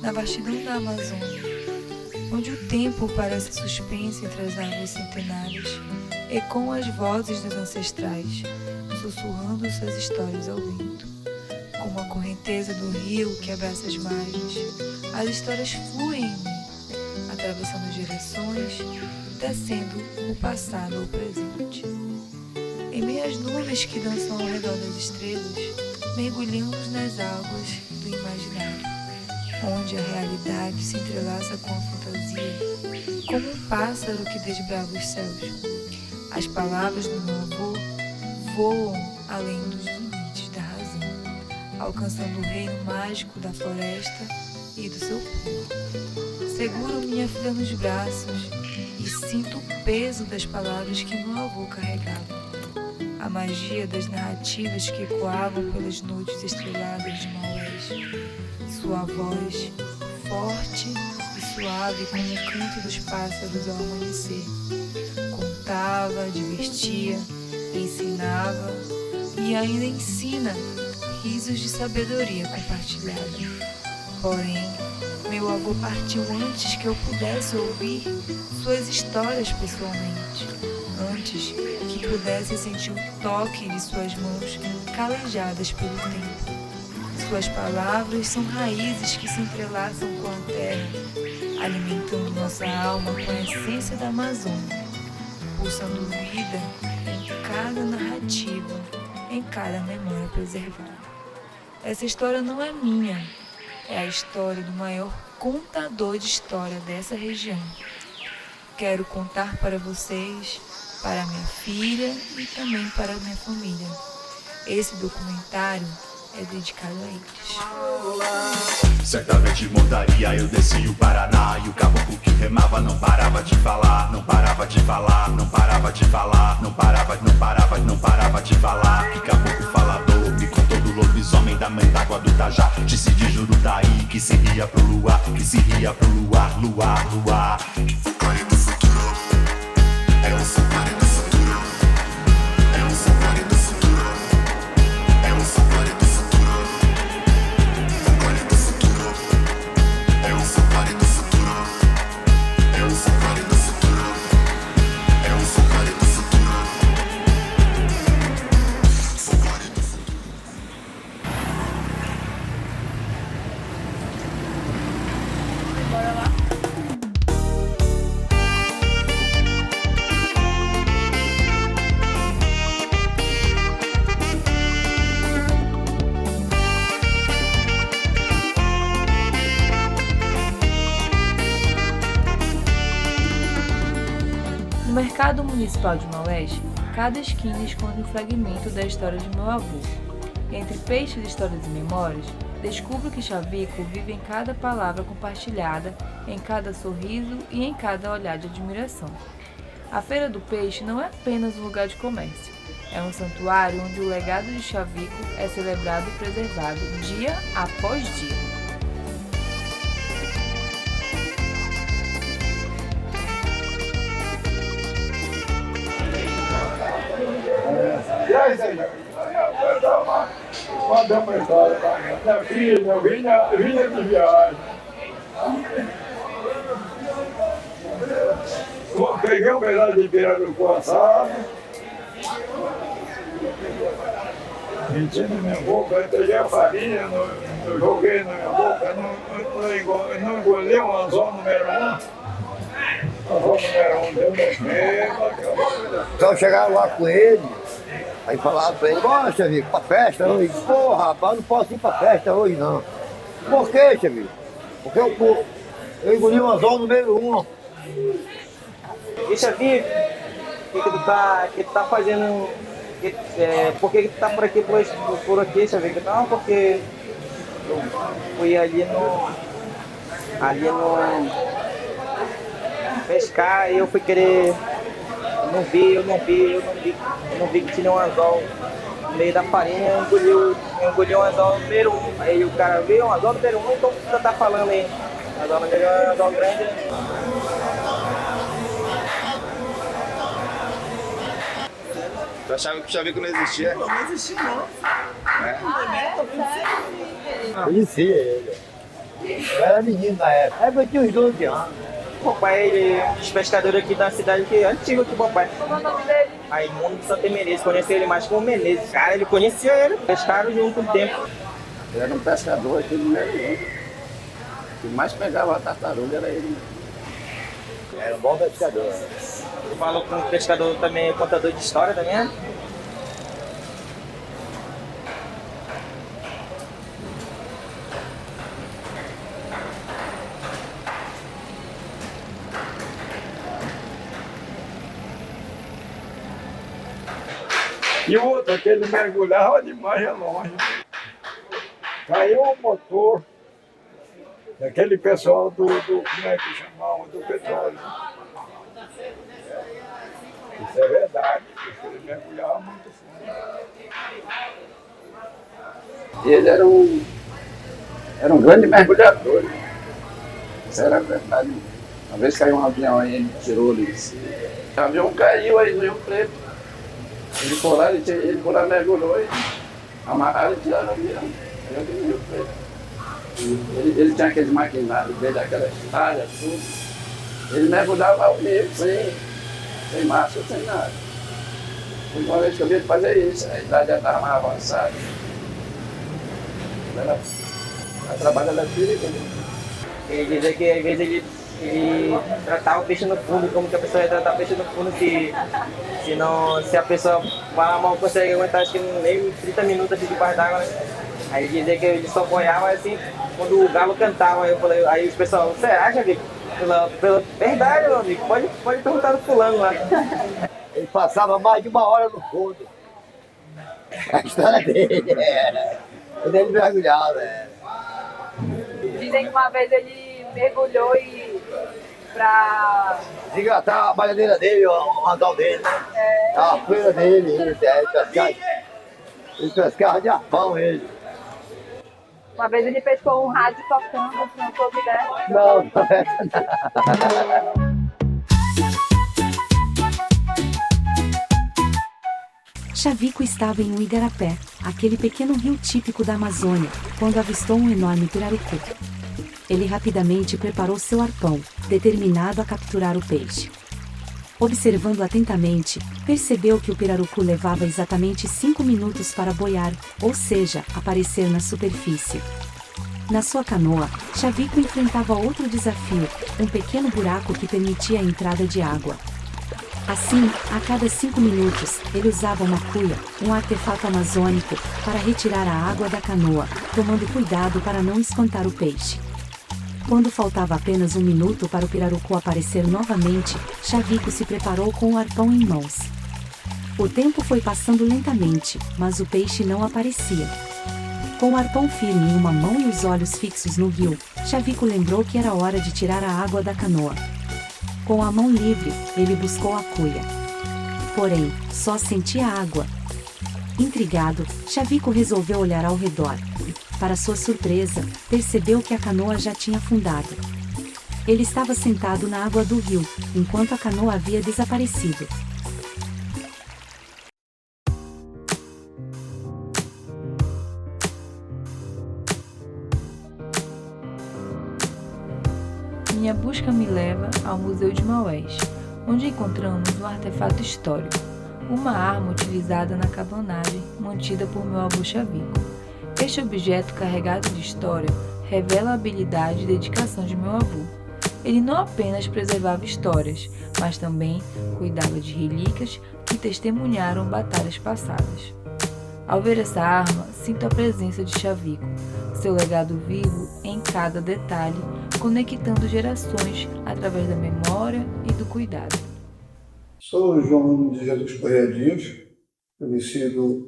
na vastidão da Amazônia, onde o tempo parece suspenso entre as árvores centenárias, ecoam as vozes dos ancestrais, sussurrando suas histórias ao vento. Como a correnteza do rio que abraça as margens, as histórias fluem em mim, atravessando gerações, tecendo o passado ao presente. Em meio às nuvens que dançam ao redor das estrelas, mergulhamos nas águas do imaginário, onde a realidade se entrelaça com a fantasia, como um pássaro que desbrava os céus. As palavras do meu avô voam além dos limites da razão, alcançando o reino mágico da floresta e do seu povo. Seguro minha filha nos braços e sinto o peso das palavras que meu avô carregava. A magia das narrativas que ecoavam pelas noites estreladas de Maués. Sua voz, forte e suave como o canto dos pássaros ao amanhecer. Contava, divertia, ensinava e ainda ensina risos de sabedoria compartilhada. Porém, meu avô partiu antes que eu pudesse ouvir suas histórias pessoalmente, antes que pudesse sentir o toque de suas mãos calejadas pelo tempo. Suas palavras são raízes que se entrelaçam com a terra, alimentando nossa alma com a essência da Amazônia, pulsando vida em cada narrativa, em cada memória preservada. Essa história não é minha, é a história do maior contador de história dessa região. Quero contar para vocês, para minha filha e também para minha família. Esse documentário é dedicado a eles. Certamente montaria, eu desci o Paraná e o caboclo que remava não parava de falar, não parava de falar, não parava de falar, não parava de falar. Que caboclo falador me contou do lobisomem da mãe d'água do Tajá, disse de Jurutaí que se ria pro luar, que se ria pro luar, luar, luar. Folclore do futuro, é um folclore do futuro, é um folclore do futuro, é um folclore do futuro. No mercado municipal de Maués, cada esquina esconde um fragmento da história de meu avô. Entre peixes, histórias e memórias, descubro que Chaveco vive em cada palavra compartilhada, em cada sorriso e em cada olhar de admiração. A Feira do Peixe não é apenas um lugar de comércio, é um santuário onde o legado de Chaveco é celebrado e preservado dia após dia. Mandamos a história para minha filha, eu vinha de viagem. Peguei um pedaço de pirarucu assado, meti na minha boca, peguei a farinha, joguei na minha boca, não engoli um anzol número 1. Anzol número 1 deu defeito. Então chegaram lá com ele, aí falaram pra ele, bora, Chaveco, pra festa hoje. Pô, rapaz, não posso ir pra festa hoje não. Por quê, Chaveco? Porque eu engoli o anzol número 1. E Chaveco, o que tu tá fazendo? Por que tu tá por aqui, Chaveco? Não, porque eu fui ali no pescar e eu fui querer. Eu não vi que tinha um anzol no meio da farinha, eu engoli um anzol número 1. Aí o cara viu um anzol número 1, então o que você tá falando aí? Anzol número 1 é um anzol grande. Tu achava que o Chaveco não existia? Não existe não. É? Ah, é? Conhecia ele. Eu era menino na época. Eu tinha uns 12 anos. O papai, ele é um dos pescadores aqui da cidade, que é antigo aqui, papai. Como é o nome dele? Raimundo Santa Menezes, conheci ele mais como Menezes. Cara, ele conhecia ele, pescaram junto um tempo. Ele era um pescador aqui no meio. O que mais pegava a tartaruga era ele. Era um bom pescador. Eu falo com um pescador também, contador de história também, né? E outro, que ele mergulhava demais longe. Caiu o motor daquele pessoal como é que chamavam, do petróleo. Isso é verdade, porque ele mergulhava muito fundo. Ele era um grande mergulhador. Isso era verdade. Uma vez caiu um avião aí, ele tirou ele. O avião caiu aí no Rio Preto. Ele foi lá, mergulhou e amarraram e tiraram o avião. Ele tinha aqueles maquinários dele, aquelas talhas, tudo. Ele mergulhava ao vivo, sem máscara, sem nada. Uma vez que eu vi ele fazer isso, a idade já estava mais avançada. A trabalho era perigoso. Ele dizia que às vezes ele tratava o peixe no fundo, como que a pessoa ia tratar o peixe no fundo, se a pessoa mal consegue aguentar, acho que nem 30 minutos assim debaixo d'água, né? Aí ele dizia que ele só apoiava assim, quando o galo cantava, aí os pessoal, será, Javico? Pela verdade, meu amigo, pode perguntar do fulano lá. Ele passava mais de 1 hora no fundo. A história dele era. Quando ele mergulhava, Dizem que uma vez ele mergulhou pra... Desengatar a malhadeira dele, o randal dele, né? A feira dele, ele pescava de arpão, ele. Uma vez ele pescou um rádio tocando, não soube ideia. Não pesca não. Chavico estava em um igarapé, aquele pequeno rio típico da Amazônia, quando avistou um enorme pirarucu. Ele rapidamente preparou seu arpão, determinado a capturar o peixe. Observando atentamente, percebeu que o pirarucu levava exatamente 5 minutos para boiar, ou seja, aparecer na superfície. Na sua canoa, Chavico enfrentava outro desafio, um pequeno buraco que permitia a entrada de água. Assim, a cada 5 minutos, ele usava uma cuia, um artefato amazônico, para retirar a água da canoa, tomando cuidado para não espantar o peixe. Quando faltava apenas 1 minuto para o pirarucu aparecer novamente, Chavico se preparou com o arpão em mãos. O tempo foi passando lentamente, mas o peixe não aparecia. Com o arpão firme em uma mão e os olhos fixos no rio, Chavico lembrou que era hora de tirar a água da canoa. Com a mão livre, ele buscou a cuia. Porém, só sentia água. Intrigado, Chavico resolveu olhar ao redor. Para sua surpresa, percebeu que a canoa já tinha afundado. Ele estava sentado na água do rio, enquanto a canoa havia desaparecido. Minha busca me leva ao Museu de Maués, onde encontramos um artefato histórico, uma arma utilizada na cabanagem mantida por meu avô Chavico. Este objeto carregado de história revela a habilidade e dedicação de meu avô. Ele não apenas preservava histórias, mas também cuidava de relíquias que testemunharam batalhas passadas. Ao ver essa arma, sinto a presença de Chavico, seu legado vivo em cada detalhe, conectando gerações através da memória e do cuidado. Sou o João de Jesus Correia Dias, conhecido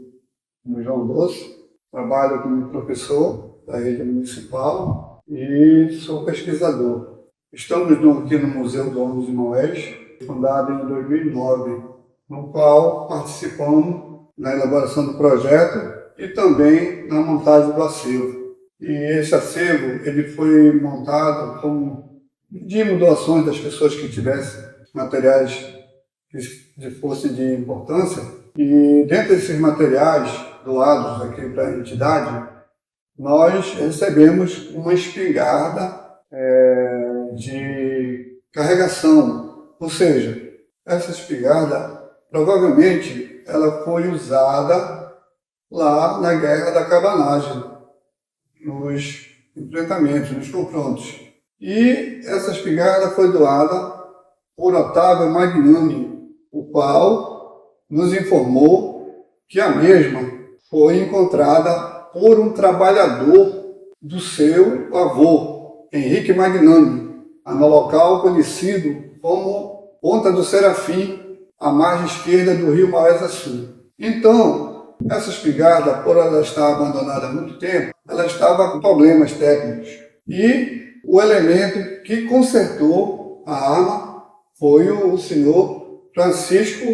como João Doce. Trabalho como professor da rede municipal e sou pesquisador. Estamos aqui no Museu do Homem de Maués, fundado em 2009, no qual participamos na elaboração do projeto e também na montagem do acervo. E esse acervo ele foi montado com doações das pessoas que tivessem materiais que fossem de importância. E dentre esses materiais doados aqui para a entidade, nós recebemos uma espingarda de carregação, ou seja, essa espingarda provavelmente ela foi usada lá na Guerra da Cabanagem, nos enfrentamentos, nos confrontos. E essa espingarda foi doada por Otávio Magnani, o qual nos informou que a mesma foi encontrada por um trabalhador do seu avô, Henrique Magnani, no local conhecido como Ponta do Serafim, à margem esquerda do rio Maués-Açu. Então, essa espingarda, por ela estar abandonada há muito tempo, ela estava com problemas técnicos. E o elemento que consertou a arma foi o senhor Francisco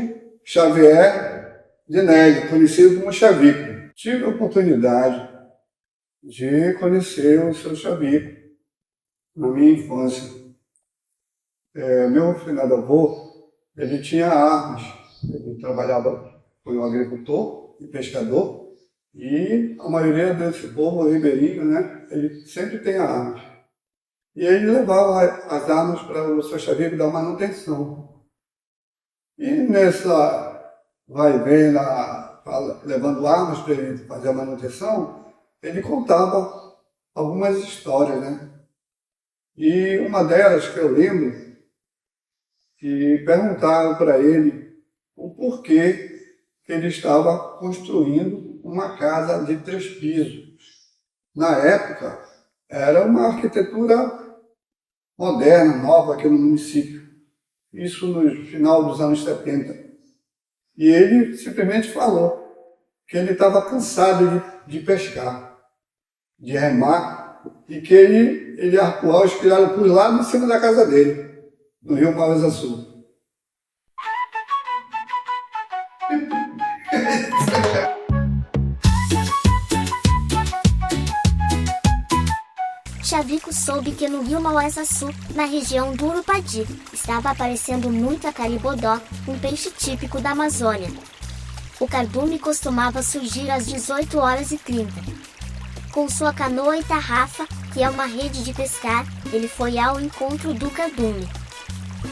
Xavier de Nelly, conhecido como Chavico. Tive a oportunidade de conhecer o seu Chavico na minha infância. Meu finado avô, ele tinha armas, ele trabalhava, foi um agricultor e pescador, e a maioria desse povo ribeirinho, né, ele sempre tem armas. E ele levava as armas para o seu Chavico da manutenção. E nessa vai e vem, levando armas para ele fazer a manutenção, ele contava algumas histórias, né? E uma delas que eu lembro, que perguntaram para ele o porquê que ele estava construindo uma casa de 3 pisos. Na época, era uma arquitetura moderna, nova aqui no município. Isso no final dos anos 70. E ele simplesmente falou que ele estava cansado de pescar, de remar, e que ele arcoou os pirarucus lá em cima da casa dele, no rio Maués-Açu. Chavico soube que no rio Maués-Açu, na região do Urupadi, estava aparecendo muito a caribodó, um peixe típico da Amazônia. O cardume costumava surgir às 18h30. Com sua canoa e tarrafa, que é uma rede de pescar, ele foi ao encontro do cardume.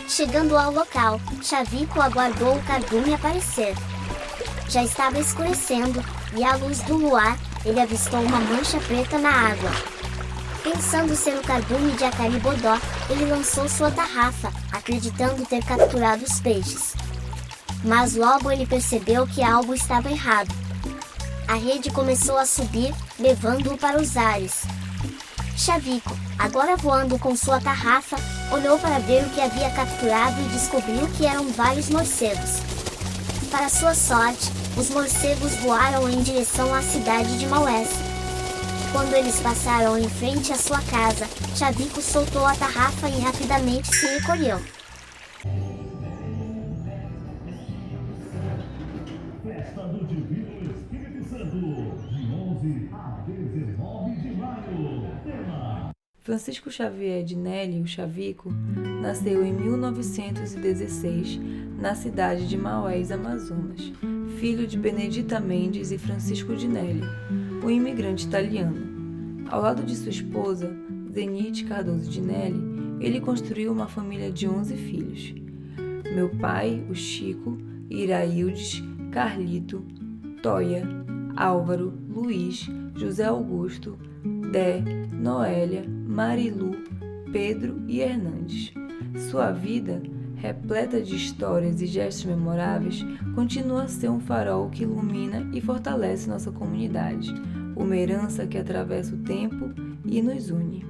Chegando ao local, Chavico aguardou o cardume aparecer. Já estava escurecendo, e à luz do luar, ele avistou uma mancha preta na água. Pensando ser o cardume de Acaribodó, ele lançou sua tarrafa, acreditando ter capturado os peixes. Mas logo ele percebeu que algo estava errado. A rede começou a subir, levando-o para os ares. Chavico, agora voando com sua tarrafa, olhou para ver o que havia capturado e descobriu que eram vários morcegos. Para sua sorte, os morcegos voaram em direção à cidade de Maués. Quando eles passaram em frente à sua casa, Chavico soltou a tarrafa e rapidamente se recolheu. Festa do Divino Espírito Santo, de 11 a 19 de maio. Tema. Francisco Xavier de Nelly, o Chavico, nasceu em 1916, na cidade de Maués, Amazonas, filho de Benedita Mendes e Francisco de Nelly, um imigrante italiano. Ao lado de sua esposa, Zenite Cardoso de Nelly, ele construiu uma família de 11 filhos. Meu pai, o Chico, Iraildes, Carlito, Toia, Álvaro, Luiz, José Augusto, Dé, Noélia, Marilu, Pedro e Hernandes. Sua vida, repleta de histórias e gestos memoráveis, continua a ser um farol que ilumina e fortalece nossa comunidade, uma herança que atravessa o tempo e nos une.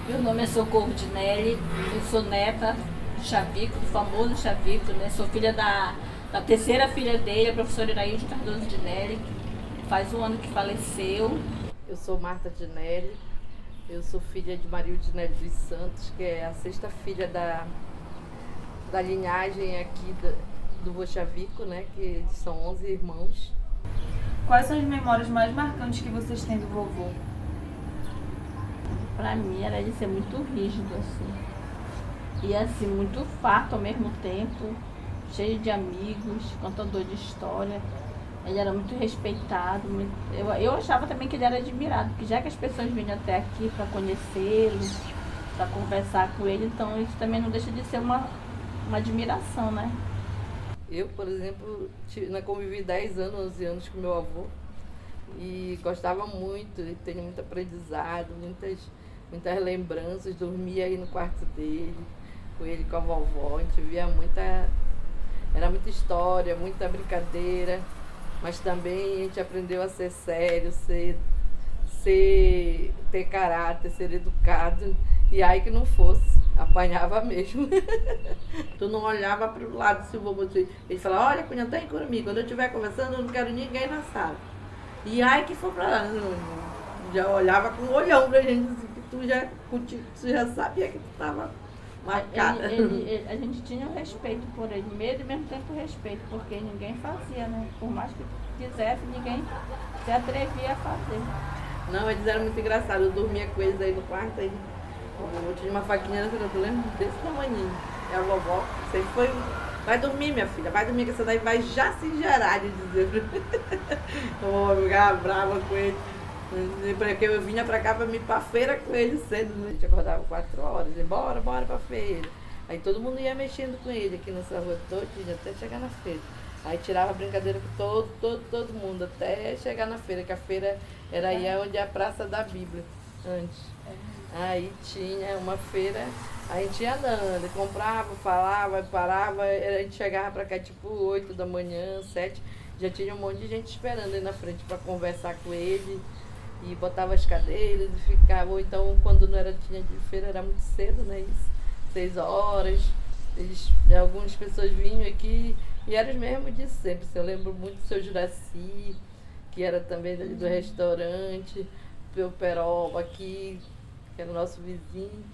Meu nome é Socorro de Nelly, eu sou neta do Chavico, do famoso Chavico, né? Sou filha da terceira filha dele, a professora Irailde Cardoso de Nelly, faz um ano que faleceu. Eu sou Marta de Nelly, eu sou filha de Marilde Nelly dos Santos, que é a 6ª filha da linhagem aqui do vô Chavico, né? Que são 11 irmãos. Quais são as memórias mais marcantes que vocês têm do vovô? Pra mim era ele ser muito rígido, assim. E assim, muito farto ao mesmo tempo, cheio de amigos, contador de história. Ele era muito respeitado. Eu achava também que ele era admirado, porque já que as pessoas vinham até aqui para conhecê-lo, para conversar com ele, então isso também não deixa de ser uma admiração, né? Eu, por exemplo, convivi 10 anos, 11 anos com meu avô e gostava muito, e tenho muito aprendizado, muitas lembranças, dormia aí no quarto dele, com ele, com a vovó, a gente via era muita história, muita brincadeira, mas também a gente aprendeu a ser sério, ter caráter, ser educado, e aí que não fosse, apanhava mesmo. Tu não olhava para o lado, se o vovô ele falava, olha, Cunha, tá em Curumim, quando eu estiver conversando eu não quero ninguém na sala. E aí que foi para lá, já olhava com um olhão pra gente, assim, que tu já sabia que tu estava marcada. A gente tinha um respeito por ele, medo e ao mesmo tempo respeito, porque ninguém fazia, né? Por mais que quisesse, ninguém se atrevia a fazer. Não, eles eram muito engraçados, eu dormia com eles aí no quarto, aí eu tinha uma faquinha, eu lembro desse tamanhinho. E a vovó sempre foi, vai dormir minha filha, vai dormir que essa daí vai já se gerar, de dizer. Eu ficava brava com ele. Porque eu vinha pra cá pra ir pra feira com ele cedo, né? A gente acordava 4 horas, e bora pra feira. Aí todo mundo ia mexendo com ele aqui nessa rua todinha, até chegar na feira. Aí tirava brincadeira com todo mundo, até chegar na feira, que a feira era aí onde é a Praça da Bíblia, antes. Aí tinha uma feira, a gente ia andando, comprava, falava, parava, a gente chegava pra cá tipo 8 da manhã, 7, já tinha um monte de gente esperando aí na frente pra conversar com ele. E botava as cadeiras e ficava, ou então quando não era tinha de feira era muito cedo, né? 6 horas. Algumas pessoas vinham aqui e eram os mesmos de sempre. Eu lembro muito do seu Juraci, que era também do restaurante, o Peroba aqui, que era o nosso vizinho.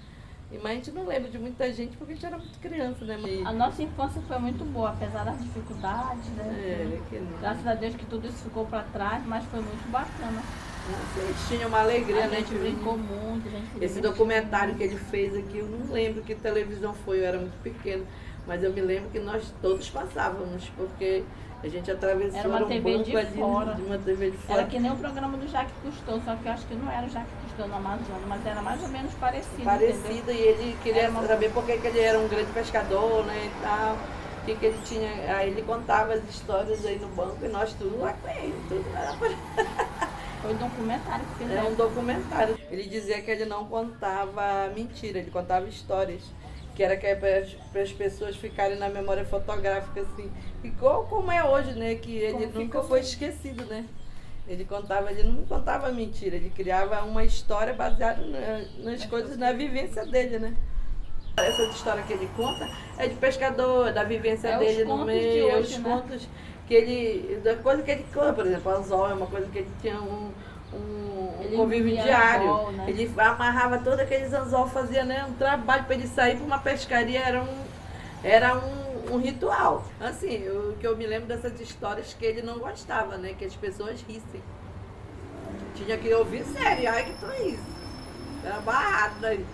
Mas a gente não lembra de muita gente porque a gente era muito criança, né? A nossa infância foi muito boa, apesar das dificuldades, né? Graças a Deus que tudo isso ficou para trás, mas foi muito bacana. A gente tinha uma alegria, né? A gente brincou muito. Esse documentário que ele fez aqui, eu não lembro que televisão foi, eu era muito pequeno, mas eu me lembro que nós todos passávamos, porque a gente atravessou era uma TV de fora. De uma TV de fora. Era que nem o programa do Jacques Cousteau, só que eu acho que não era o Jacques Cousteau no Amazonas, mas era mais ou menos parecido. Parecido, e ele queria saber por que ele era um grande pescador, né, e tal. Que ele tinha, aí ele contava as histórias aí no banco e nós tudo lá com ele, tudo lá. Foi um documentário que fizeram. É um documentário. Ele dizia que ele não contava mentira, ele contava histórias. Que era para as pessoas ficarem na memória fotográfica, assim. Igual como é hoje, né? Que ele nunca foi esquecido, né? Ele não contava mentira, ele criava uma história baseada nas coisas, na vivência dele, né? Essa história que ele conta é de pescador, da vivência dele no meio, os contos que da coisa que ele conta, por exemplo, o anzol é uma coisa que ele tinha um convívio diário. Anzol, né? Ele amarrava todos aqueles anzol, fazia, né, um trabalho para ele sair para uma pescaria, era um ritual. Assim, o que eu me lembro dessas histórias que ele não gostava, né, que as pessoas rissem. Tinha que ouvir sério, ai que tu isso. Era barrado daí.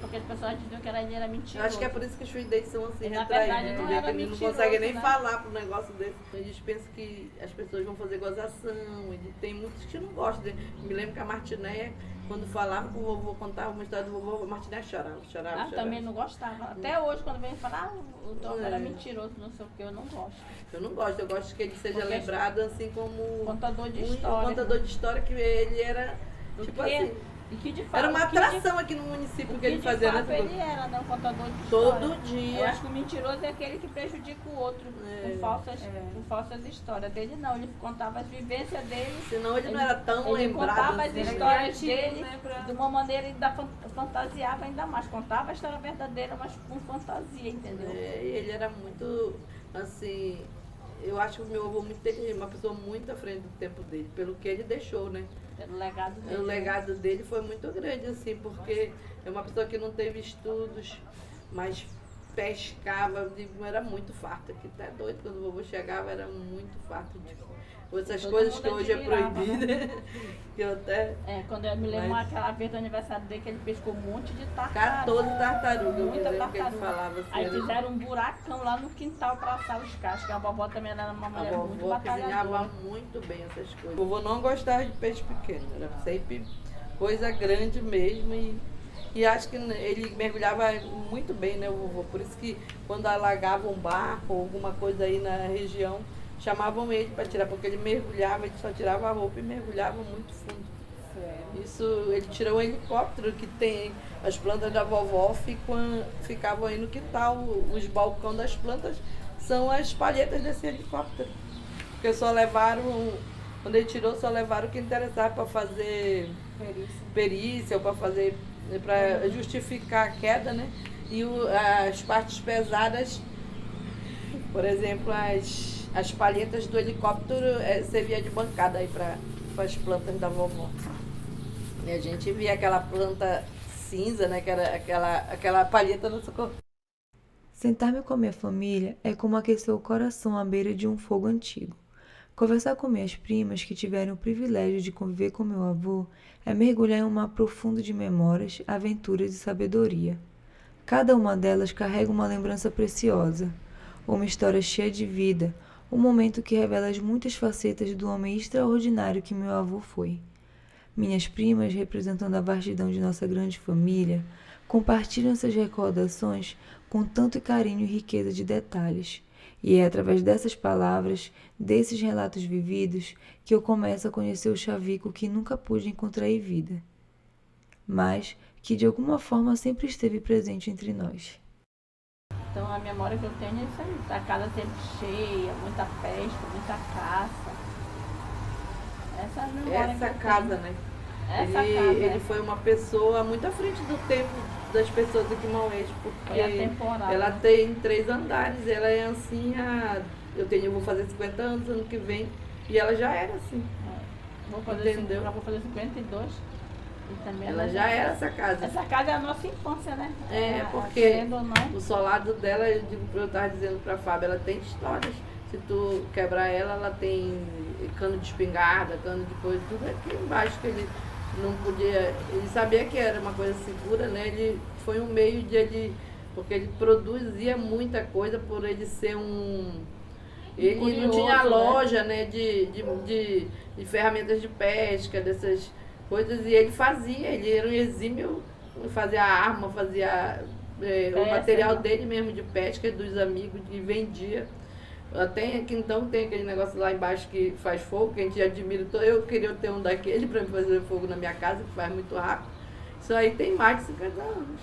Porque as pessoas diziam que ele era mentiroso. Eu acho que é por isso que os filhos deles são assim, retraídos. Eles não conseguem nem falar pro negócio desse. Eles pensam que as pessoas vão fazer gozação. E tem muitos que não gostam. Me lembro que a Martinéia, quando falava com o vovô, contava uma história do vovô, a Martinéia chorava. Também não gostava. Até hoje, quando vem falar, o Tom era mentiroso, não sei o que, eu não gosto. Eu não gosto, eu gosto que ele seja lembrado assim como contador de história. Um contador de história, que ele era, tipo assim... E que de fato, era uma atração aqui no município que ele fazia, né? Ele era, né, um contador de história. Todo dia. Eu acho que o mentiroso é aquele que prejudica o outro com falsas histórias. Dele não, ele contava as vivências dele. Senão ele não era tão lembrado. Ele contava as assim, histórias dele, né, de uma maneira, ainda fantasiava ainda mais. Contava a história verdadeira, mas com fantasia, entendeu? Ele era muito, assim... Eu acho que o meu avô muito inteligente, uma pessoa muito à frente do tempo dele, pelo que ele deixou, né? Pelo legado dele. O legado dele foi muito grande, assim, porque é uma pessoa que não teve estudos, mas pescava, era muito farto aqui, até doido. Quando o vovô chegava, era muito farto de essas Todo coisas mundo que hoje é admirava, proibida. né? Que eu até... Quando eu me lembro Mas- aquela vez do aniversário dele, que ele pescou um monte de tartaruga. 14 tartarugas, eu me Muita lembro que ele tartaruga. falava assim. Aí era- fizeram um buracão lá no quintal para assar os cachos, que a vovó também era uma A mulher muito vovó cozinhava batalhadora. muito bem essas coisas. O vovô não gostava de peixe pequeno, era sempre coisa grande mesmo. E acho que ele mergulhava muito bem, né, o vovô? Por isso que quando alagava um barco ou alguma coisa aí na região, chamavam ele para tirar, porque ele mergulhava, ele só tirava a roupa e mergulhava muito fundo. Isso, ele tirou um helicóptero que tem, as plantas da vovó ficavam aí no quintal, os balcões das plantas são as palhetas desse helicóptero. Porque só levaram, quando ele tirou, só levaram o que interessava para fazer perícia ou para fazer, para justificar a queda, né? E as partes pesadas, por exemplo, as palhetas do helicóptero servia de bancada aí para as plantas da vovó. E a gente via aquela planta cinza, né? Que era aquela palheta no socorro. Sentar-me com a minha família é como aquecer o coração à beira de um fogo antigo. Conversar com minhas primas que tiveram o privilégio de conviver com meu avô é mergulhar em um mar profundo de memórias, aventuras e sabedoria. Cada uma delas carrega uma lembrança preciosa, uma história cheia de vida, um momento que revela as muitas facetas do homem extraordinário que meu avô foi. Minhas primas, representando a vastidão de nossa grande família, compartilham essas recordações com tanto carinho e riqueza de detalhes. E é através dessas palavras, desses relatos vividos, que eu começo a conhecer o Chavico que nunca pude encontrar em vida, mas que de alguma forma sempre esteve presente entre nós. Então a memória que eu tenho é isso aí, a casa sempre cheia, muita festa, muita caça. Essa é a memória Essa que eu casa, tenho. né? Ele foi uma pessoa muito à frente do tempo das pessoas aqui em Maués, porque Foi atemporal, ela né? tem 3 andares, ela é assim, eu vou fazer 50 anos ano que vem, e ela já era assim. Vou fazer, Entendeu? vou fazer 52. E também Ela já era essa casa. Essa casa é a nossa infância, né? Porque Querendo ou não. o solado dela, eu estava dizendo pra Fábio, ela tem histórias. Se tu quebrar ela, ela tem cano de espingarda, cano de coisa, tudo aqui embaixo que ele não podia. Ele sabia que era uma coisa segura, né? Ele foi um meio de ele. Porque ele produzia muita coisa por ele ser um. Ele Curioso, não tinha né? loja, né, de ferramentas de pesca, dessas coisas, e ele fazia, ele era um exímio, fazia arma, fazia o material dele mesmo de pesca, dos amigos, e vendia. Até aqui então tem aquele negócio lá embaixo que faz fogo, que a gente admira. Eu queria ter um daquele para fazer fogo na minha casa, que faz muito rápido. Isso aí tem mais de 50 anos,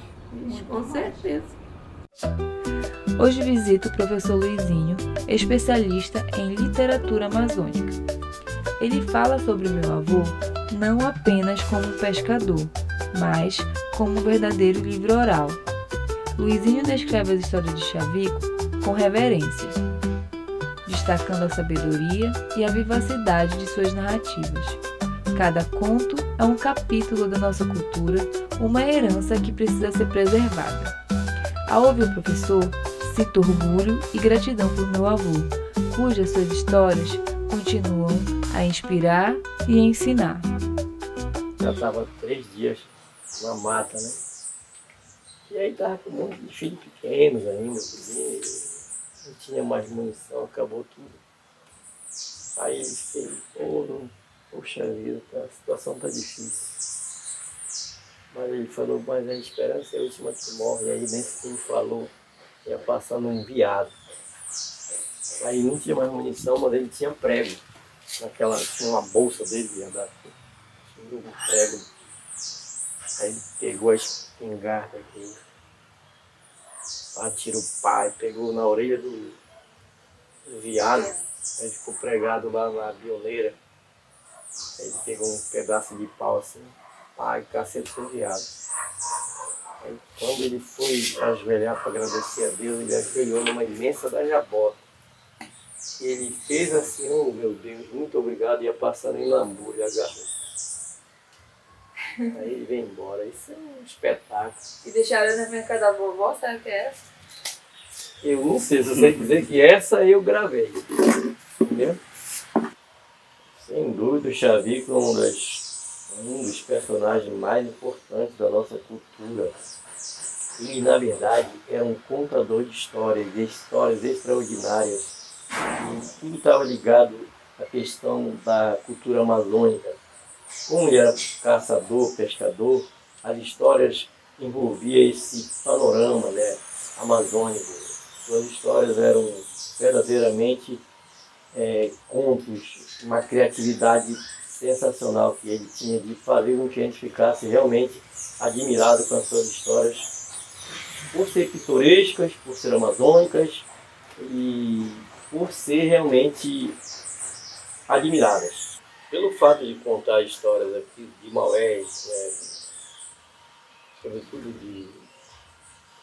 isso, com certeza. Hoje visito o professor Luizinho, especialista em literatura amazônica. Ele fala sobre meu avô não apenas como pescador, mas como um verdadeiro livro oral. Luizinho descreve as histórias de Chavico com reverência, destacando a sabedoria e a vivacidade de suas narrativas. Cada conto é um capítulo da nossa cultura, uma herança que precisa ser preservada. Ao ouvir o professor, sinto orgulho e gratidão por meu avô, cujas suas histórias continuam a inspirar e ensinar. Já estava 3 dias na mata, né? E aí estava com um monte de filhos pequenos ainda, porque não tinha mais munição, acabou tudo. Aí ele fez, poxa vida, a situação tá difícil. Mas ele falou, mas a esperança é a última que morre. E aí nesse que ele falou, ia passando um veado. Aí não tinha mais munição, mas ele tinha prego. Tinha uma bolsa dele, ia dar um prego. Aí ele pegou a espingarda aqui, atirou o pai, pegou na orelha do veado, aí ficou pregado lá na bioneira. Aí ele pegou um pedaço de pau assim, pai, cacetou o veado. Aí quando ele foi ajoelhar para agradecer a Deus, ele ajoelhou numa imensa da jabota. E ele fez assim, oh meu Deus, muito obrigado, ia passando em lambuja, agarrou. Aí ele veio embora, isso é um espetáculo. E deixaram na minha casa da vovó, sabe o que é essa? Eu não sei, se você dizer que essa eu gravei. Entendeu? Sem dúvida, o Xavico é um dos personagens mais importantes da nossa cultura. E, na verdade, era um contador de histórias extraordinárias. E tudo estava ligado à questão da cultura amazônica. Como ele era caçador, pescador, as histórias envolviam esse panorama, né, amazônico. Suas histórias eram verdadeiramente contos, uma criatividade sensacional que ele tinha de fazer com que a gente ficasse realmente admirado com as suas histórias, por ser pitorescas, por ser amazônicas e por ser realmente admiradas. Pelo fato de contar histórias aqui de Maués, né, sobretudo de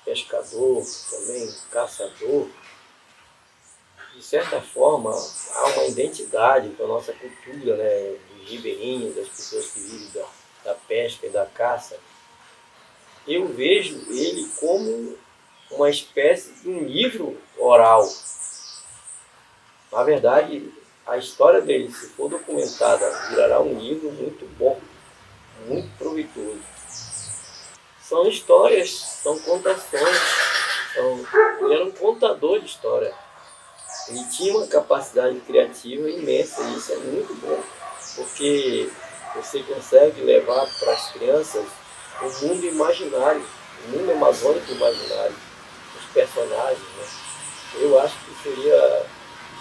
pescador, também caçador, de certa forma há uma identidade com a nossa cultura, né, dos ribeirinhos, das pessoas que vivem da pesca e da caça. Eu vejo ele como uma espécie de um livro oral. Na verdade, a história dele, se for documentada, virará um livro muito bom, muito proveitoso. São histórias, são contações, ele era um contador de história. Ele tinha uma capacidade criativa imensa e isso é muito bom, porque você consegue levar para as crianças o mundo imaginário, o mundo amazônico imaginário, os personagens, né? Eu acho que seria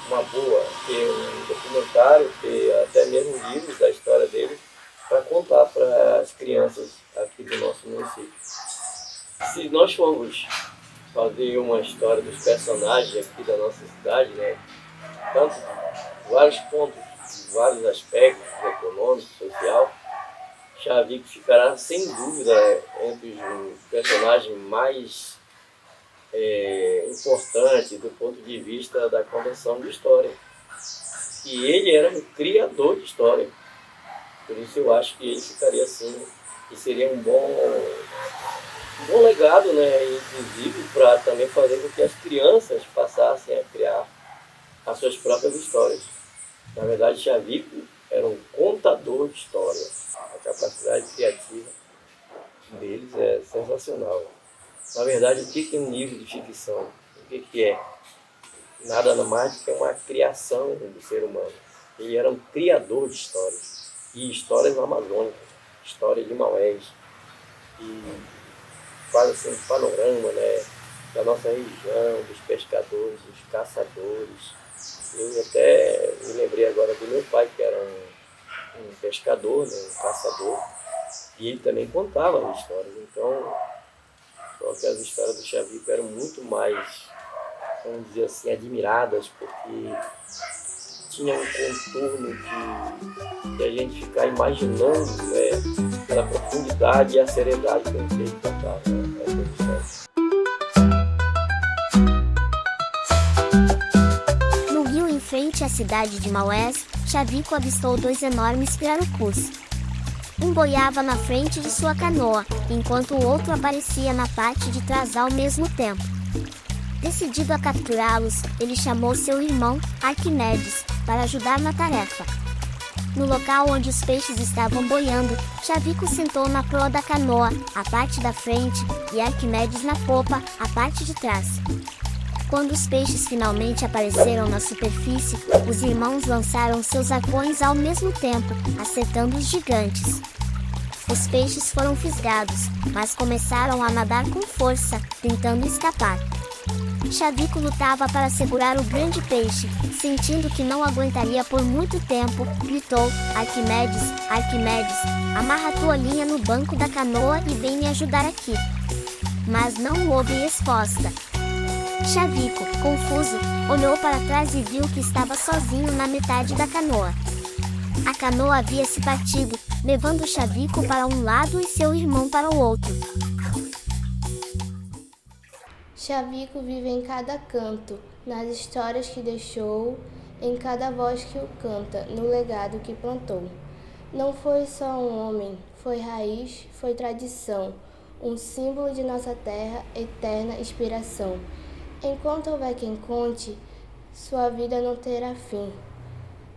uma boa ter um documentário, ter até mesmo livros da história dele para contar para as crianças aqui do nosso município. Se nós formos fazer uma história dos personagens aqui da nossa cidade, né, tanto de vários pontos, de vários aspectos, econômico, social, Xavico ficará sem dúvida entre os personagens mais importantes do ponto de vista da contação de história. E ele era um criador de história. Por isso eu acho que ele ficaria assim, e seria um bom legado, né, inclusive para também fazer com que as crianças passassem a criar as suas próprias histórias. Na verdade, Xavico era um contador de história. A capacidade criativa deles é sensacional. Na verdade, o que é um livro de ficção? O que é? Nada mais do que uma criação do ser humano. Ele era um criador de histórias. E histórias amazônicas, histórias de Maués. E faz assim um panorama, né, da nossa região, dos pescadores, dos caçadores. Eu até me lembrei agora do meu pai, que era um pescador, né, um caçador, e ele também contava as histórias. Então, só que as histórias do Xavico eram muito mais, vamos dizer assim, admiradas, porque tinha um contorno de a gente ficar imaginando, né, aquela profundidade e a seriedade que ele contava, né, essas histórias. No rio em frente à cidade de Maués, Xavico avistou 2 enormes pirarucus. Um boiava na frente de sua canoa, enquanto o outro aparecia na parte de trás ao mesmo tempo. Decidido a capturá-los, ele chamou seu irmão, Arquimedes, para ajudar na tarefa. No local onde os peixes estavam boiando, Xavico sentou na proa da canoa, a parte da frente, e Arquimedes na popa, a parte de trás. Quando os peixes finalmente apareceram na superfície, os irmãos lançaram seus arpões ao mesmo tempo, acertando os gigantes. Os peixes foram fisgados, mas começaram a nadar com força, tentando escapar. Xavico lutava para segurar o grande peixe, sentindo que não aguentaria por muito tempo, gritou: Arquimedes, Arquimedes, amarra tua linha no banco da canoa e vem me ajudar aqui. Mas não houve resposta. Xavico, confuso, olhou para trás e viu que estava sozinho na metade da canoa. A canoa havia se partido, levando Xavico para um lado e seu irmão para o outro. Xavico vive em cada canto, nas histórias que deixou, em cada voz que o canta, no legado que plantou. Não foi só um homem, foi raiz, foi tradição, um símbolo de nossa terra, eterna inspiração. Enquanto houver quem conte, sua vida não terá fim.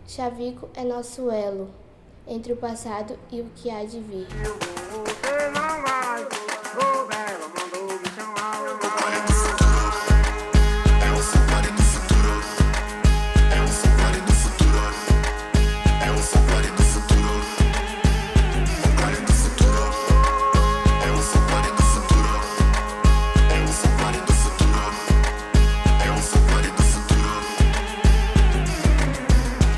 Xavico é nosso elo entre o passado e o que há de vir.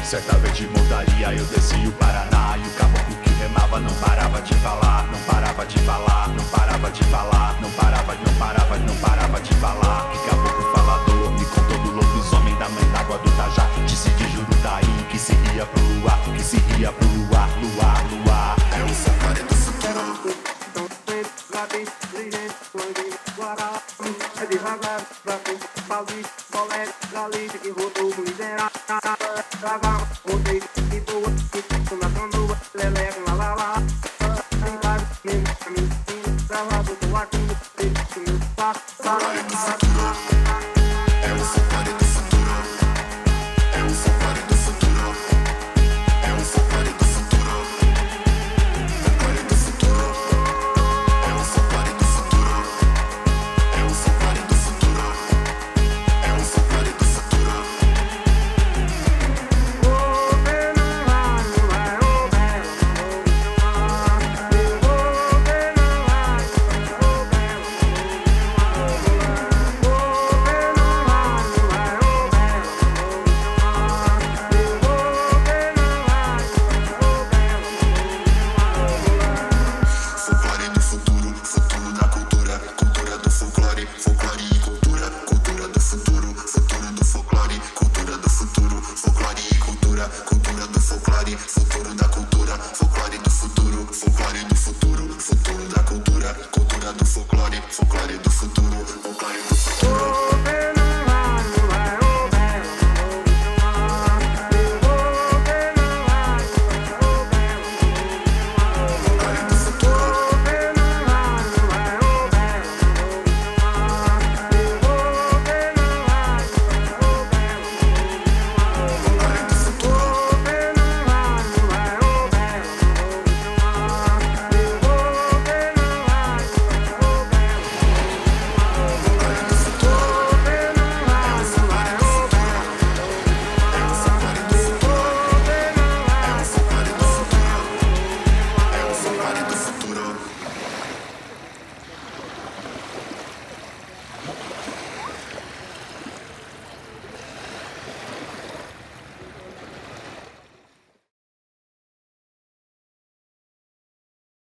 Certa vez de montaria eu desci o Paraná e o caboclo que remava não parava de falar, não parava de falar, não parava de falar, não parava de falar. Que caboclo falador me contou do lobisomem da mãe d'água do Tajá. Disse de Jurutaí que se ia pro luar, que se ia pro luar, luar, luar. É o safari do futuro. É devagar, pra frente, Paulista, colégio, galista, que rodou, miserável. Rodei, que boa, que tô na canoa, leleca.